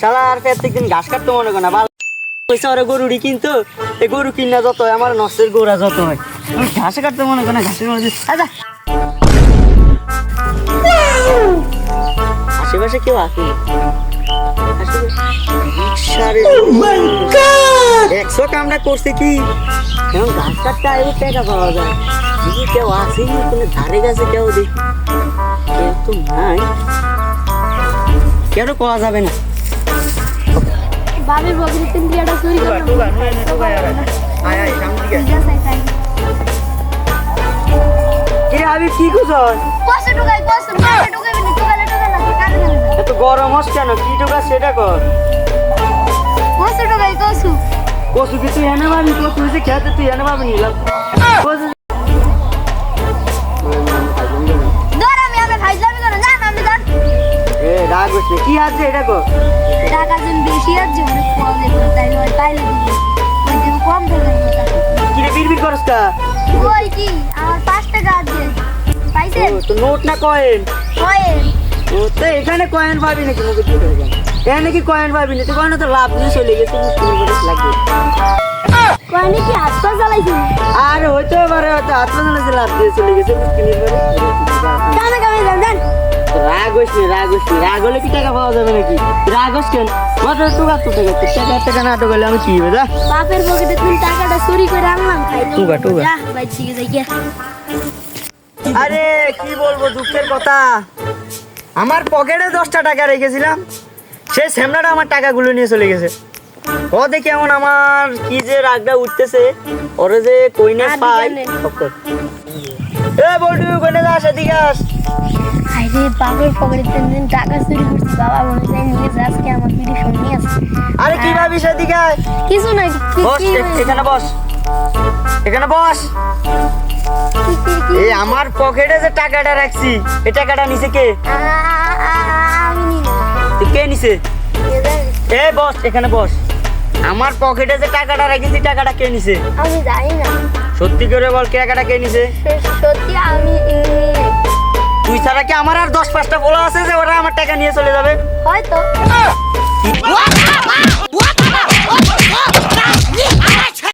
শালা আর প্রত্যেকদিন ঘাস কাটতে মনে করে না ভালো পয়সা ওরা গরুরই কিন্তু এই গরু কিনা যত হয় আমার নষ্টের গোড়া যত হয় আমি ঘাসে কাটতে মনে করে না ঘাসের মধ্যে আচ্ছা আশেপাশে কেউ আছে একশো কামটা করছে কি এখন ঘাস কাটতে আগে টাকা পাওয়া যায় যদি কেউ আসেনি কোনো ধারে কাছে কেউ দেখি কেউ তো নাই কেউ পাওয়া যাবে না বাবির বকরি তিন দিয়াটা চুরি করে কি আমি কি করছ কষ্ট ঢুকাই কষ্ট ঢুকাইবি না ঢুকালে কাটে না এত গরম হস কেন কি ঢোকা সেটা কর কষ্ট ঢুকাই কষ্ট কসু কি তুই এনে পাবি কসু হয়েছে খেতে তুই এনে পাবি নিলাম ধর আমি খাইলাম কেন জান আমি জান এ রাগ হচ্ছে কি আছে এটা কর টাকা যেন বেশি আছে অনেক কম দেবো তাই নয় পাইলে দিবি ওই দিন কম দেবো কি রে বিড়বিড় করস কা ওই কি আমার 5 টাকা আছে পাইছেন তো নোট না কয়েন কয়েন ও তো এখানে কয়েন পাবি নাকি মুখে দিতে হবে এখানে কি কয়েন পাবি না তো কয়েন তো লাভ দিয়ে চলে গেছে মুশকিল করে লাগবে কয়েনে কি হাত পা জ্বালাইছেন আর হইতে পারে হয়তো আত্মজনকে লাভ দিয়ে চলে গেছে মুশকিল করে জানা কামে যান জান রাগ হলে কি টাকা পাওয়া যাবে নাকি রাগ হস কেন কত টুকা তো টাকা না ঢোকালে আমি কি হবে যা বাপের পকেটে তুমি টাকাটা চুরি করে আনলাম খাইলাম টুকা টুকা যা বাইর থেকে যাই গিয়া আরে কি বলবো দুঃখের কথা আমার পকেটে 10টা টাকা রেখেছিলাম সেই স্যামনাটা আমার টাকাগুলো নিয়ে চলে গেছে ও দেখি এমন আমার কি যে রাগটা উঠতেছে ওরে যে কইনা পাই এ বলটু কইনা যাস এদিকে আস আরে বাপের পকেটে তিন দিন টাকা চুরি করছি বাবা মনে চাই নিয়ে যা আজকে আমার পিঠে শুনি আছে আরে কি ভাবিস এদিকে আয় কিছু না বস এখানে বস এখানে বস এই আমার পকেটে যে টাকাটা রাখছি এই টাকাটা নিছে কে আমি নিলাম কে নিছে এ বস এখানে বস আমার পকেটে যে টাকাটা রেখেছি টাকাটা কে নিছে আমি জানি না সত্যি করে বল কে টাকাটা কে নিছে সত্যি আমি তুই ছাড়া কি আমার আর 10-5টা বলা আছে যে ওরা আমার টাকা নিয়ে চলে যাবে হয়তো